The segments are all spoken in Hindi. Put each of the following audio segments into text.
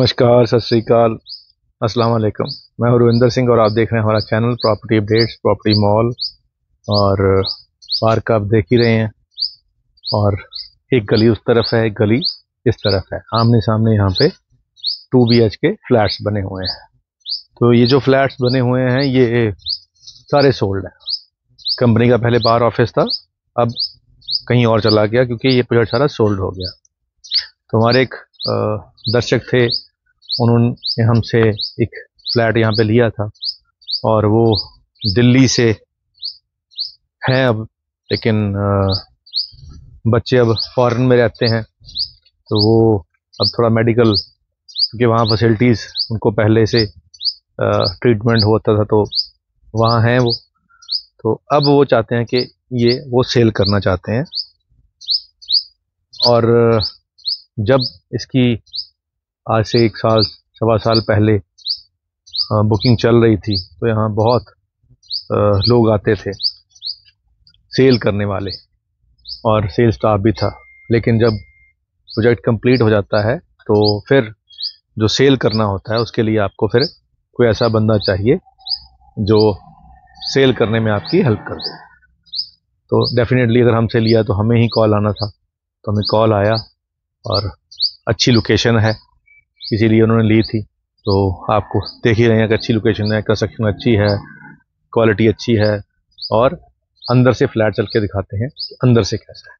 नमस्कार, सत श्री अकाल, अस्सलाम वालेकुम। मैं हूं रविंदर सिंह और आप देख रहे हैं हमारा channel property updates, property mall. और पार्क आप देख ही रहे हैं। और एक गली उस तरफ है, एक गली इस तरफ है। आमने सामने यहाँ पे 2 BHK फ्लैट्स बने हुए हैं। तो ये जो फ्लैट्स बने हुए हैं ये सारे सोल्ड हैं। कंपनी का पहले बाहर ऑफिस था, अब कहीं और चला गया क्योंकि ये प्रोजेक्ट सारा सोल्ड हो गया। तो हमारे एक दर्शक थे, उन्होंने हमसे एक फ्लैट यहाँ पे लिया था और वो दिल्ली से हैं अब, लेकिन बच्चे अब फॉरेन में रहते हैं। तो वो अब थोड़ा मेडिकल, क्योंकि वहाँ फैसिलिटीज़ उनको पहले से ट्रीटमेंट होता था तो वहाँ हैं वो। तो अब वो चाहते हैं कि ये वो सेल करना चाहते हैं। और जब इसकी आज से 1 साल सवा साल पहले बुकिंग चल रही थी तो यहाँ बहुत लोग आते थे सेल करने वाले, और सेल स्टाफ भी था। लेकिन जब प्रोजेक्ट कंप्लीट हो जाता है तो फिर जो सेल करना होता है उसके लिए आपको फिर कोई ऐसा बंदा चाहिए जो सेल करने में आपकी हेल्प कर दे। तो डेफिनेटली अगर हमसे लिया तो हमें ही कॉल आना था, तो हमें कॉल आया और अच्छी लोकेशन है इसीलिए उन्होंने ली थी। तो आपको देख ही रहे हैं कि अच्छी लोकेशन है, कंस्ट्रक्शन अच्छी है, क्वालिटी अच्छी है। और अंदर से फ्लैट चल के दिखाते हैं कि अंदर से कैसा है।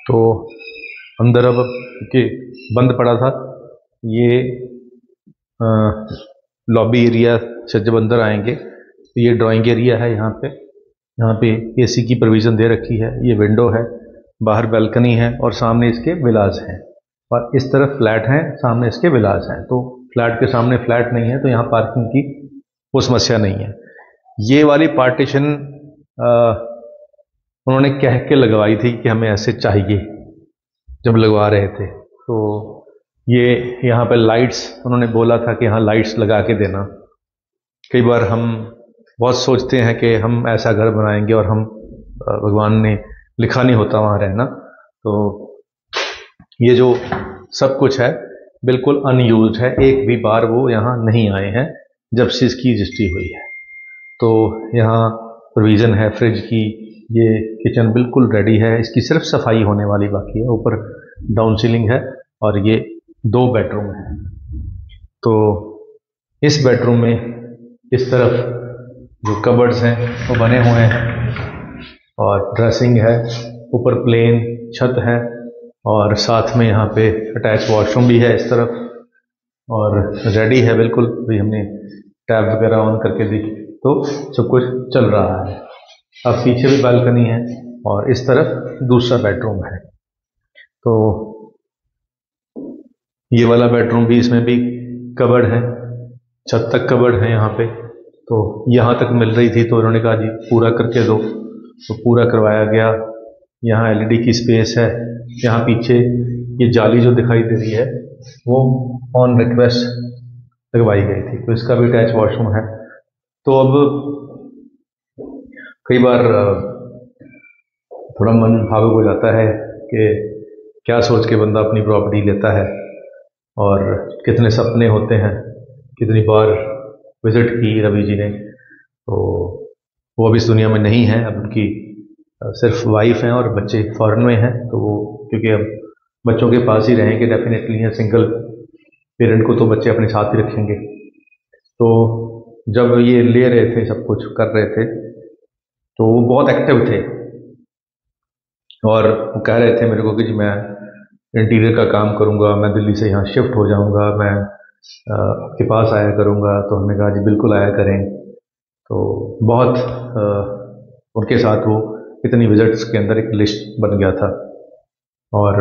तो अंदर अब क्योंकि बंद पड़ा था, ये लॉबी एरिया से जब अंदर आएंगे तो ये ड्राइंग एरिया है। यहाँ पे AC की प्रोविज़न दे रखी है। ये विंडो है, बाहर बालकनी है और सामने इसके विलास हैं। और इस तरफ फ्लैट हैं, सामने इसके विलास हैं। तो फ्लैट के सामने फ्लैट नहीं है तो यहाँ पार्किंग की वो समस्या नहीं है। ये वाली पार्टीशन उन्होंने कह के लगवाई थी कि हमें ऐसे चाहिए जब लगवा रहे थे। तो ये यहाँ पे लाइट्स उन्होंने बोला था कि यहाँ लाइट्स लगा के देना। कई बार हम बहुत सोचते हैं कि हम ऐसा घर बनाएंगे और हम भगवान ने लिखा नहीं होता वहाँ रहना। तो ये जो सब कुछ है बिल्कुल अनयूज्ड है, एक भी बार वो यहाँ नहीं आए हैं जब से इसकी रजिस्ट्री हुई है। तो यहाँ प्रोविज़न है फ्रिज की, ये किचन बिल्कुल रेडी है, इसकी सिर्फ सफाई होने वाली बाकी है। ऊपर डाउन सीलिंग है और ये 2 बेडरूम है। तो इस बेडरूम में इस तरफ जो कबर्ड्स हैं वो बने हुए हैं और ड्रेसिंग है, ऊपर प्लेन छत है और साथ में यहाँ पे अटैच वॉशरूम भी है इस तरफ और रेडी है बिल्कुल। भी हमने टैब वगैरह ऑन करके देखी तो सब कुछ चल रहा है। अब पीछे भी बालकनी है और इस तरफ दूसरा बेडरूम है। तो ये वाला बेडरूम भी, इसमें भी कबर्ड है, छत तक कबर्ड है यहाँ पे। तो यहाँ तक मिल रही थी तो उन्होंने कहा जी पूरा करके दो, तो पूरा करवाया गया। यहाँ LED की स्पेस है। यहाँ पीछे ये जाली जो दिखाई दे रही है वो ऑन रिक्वेस्ट लगवाई गई थी, तो इसका भी अटैच वॉशरूम है। तो अब कई बार थोड़ा मन भावुक हो जाता है कि क्या सोच के बंदा अपनी प्रॉपर्टी लेता है और कितने सपने होते हैं। कितनी बार विज़िट की रवि जी ने, तो वो अब इस दुनिया में नहीं है। अब उनकी सिर्फ वाइफ हैं और बच्चे फॉरेन में हैं। तो वो क्योंकि अब बच्चों के पास ही रहेंगे डेफिनेटली, हैं सिंगल पेरेंट को तो बच्चे अपने साथ ही रखेंगे। तो जब ये ले रहे थे, सब कुछ कर रहे थे, तो वो बहुत एक्टिव थे और वो कह रहे थे मेरे को कि जी मैं इंटीरियर का काम करूँगा, मैं दिल्ली से यहाँ शिफ्ट हो जाऊँगा, मैं आपके पास आया करूँगा। तो हमने कहा जी बिल्कुल आया करें। तो बहुत उनके साथ वो इतनी विजिट्स के अंदर एक लिस्ट बन गया था और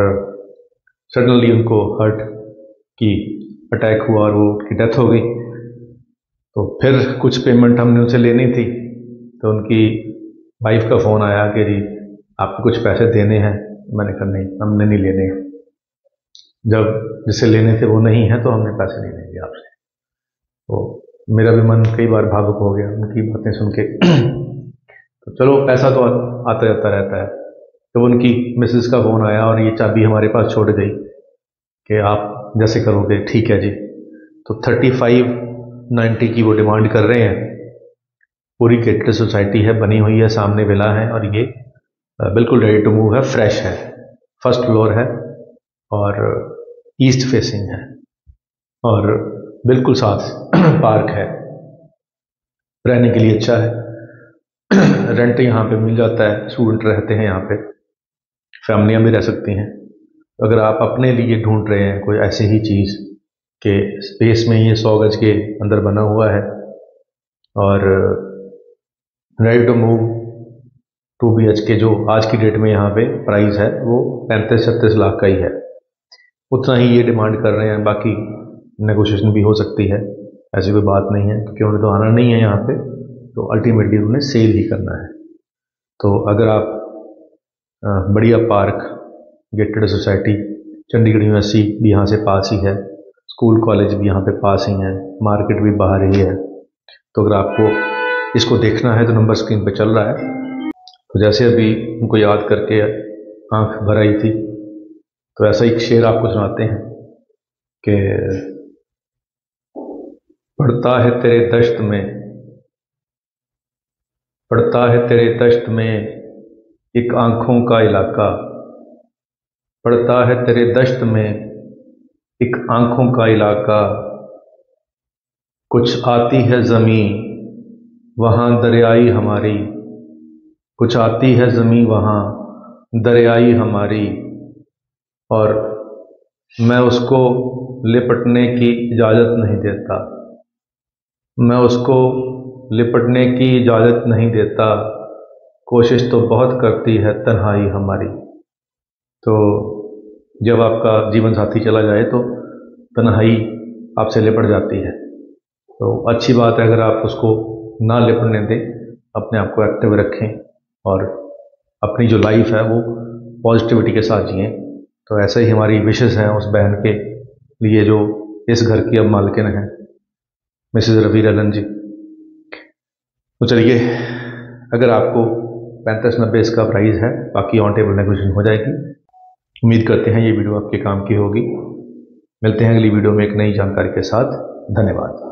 सडनली उनको हार्ट की अटैक हुआ और वो उनकी डेथ हो गई। तो फिर कुछ पेमेंट हमने उनसे लेनी थी, तो उनकी वाइफ का फ़ोन आया कि जी आपको कुछ पैसे देने हैं। मैंने कहा नहीं, हमने नहीं लेने। जब जिसे लेने थे वो नहीं है तो हमने पैसे नहीं लेंगे आपसे। तो मेरा भी मन कई बार भावुक हो गया उनकी बातें सुन के। तो चलो, पैसा तो आता जाता रहता है। तो उनकी मिसेस का फ़ोन आया और ये चाबी हमारे पास छोड़ गई कि आप जैसे करोगे ठीक है जी। तो 3590 की वो डिमांड कर रहे हैं। पूरी गेटेड सोसाइटी है, बनी हुई है, सामने विला है और ये बिल्कुल रेडी टू मूव है, फ्रेश है, फर्स्ट फ्लोर है और ईस्ट फेसिंग है और बिल्कुल साथ पार्क है, रहने के लिए अच्छा है। रेंट यहाँ पे मिल जाता है, स्टूडेंट रहते हैं यहाँ पे, फैमिलियाँ भी रह सकती हैं। अगर आप अपने लिए ढूंढ रहे हैं कोई ऐसी ही चीज़ कि स्पेस में ये 100 गज के अंदर बना हुआ है और रेडी टू मूव 2 BHK जो आज की डेट में यहाँ पे प्राइस है वो 35-36 लाख का ही है, उतना ही ये डिमांड कर रहे हैं। बाकी नेगोशिएशन भी हो सकती है, ऐसी कोई बात नहीं है, क्योंकि उन्हें तो आना नहीं है यहाँ पे, तो अल्टीमेटली उन्हें सेल ही करना है। तो अगर आप बढ़िया park, gated society, Chandigarh university भी यहाँ से पास ही है, स्कूल कॉलेज भी यहाँ पे पास ही है, मार्केट भी बाहर ही है। तो अगर आपको इसको देखना है तो नंबर स्क्रीन पे चल रहा है। तो जैसे अभी उनको याद करके आंख भर आई थी, तो ऐसा एक शेर आपको सुनाते हैं कि पड़ता है तेरे दश्त में, पड़ता है तेरे दश्त में एक आंखों का इलाका, पड़ता है तेरे दश्त में एक आंखों का इलाका, कुछ आती है ज़मीं वहाँ दरियाई हमारी, कुछ आती है ज़मीं वहाँ दरियाई हमारी, और मैं उसको लिपटने की इजाज़त नहीं देता, मैं उसको लिपटने की इजाज़त नहीं देता, कोशिश तो बहुत करती है तन्हाई हमारी। तो जब आपका जीवन साथी चला जाए तो तन्हाई आपसे लिपट जाती है। तो अच्छी बात है अगर आप उसको ना लिपटने दें, अपने आप को एक्टिव रखें और अपनी जो लाइफ है वो पॉजिटिविटी के साथ जिएं। तो ऐसे ही हमारी विशेष हैं उस बहन के लिए जो इस घर की अब मालकिन है, मिसेज रवि ललन जी। तो चलिए, अगर आपको 3590 इसका प्राइस है, बाकी ऑन टेबल नेगोशिएशन हो जाएगी। उम्मीद करते हैं ये वीडियो आपके काम की होगी। मिलते हैं अगली वीडियो में एक नई जानकारी के साथ। धन्यवाद।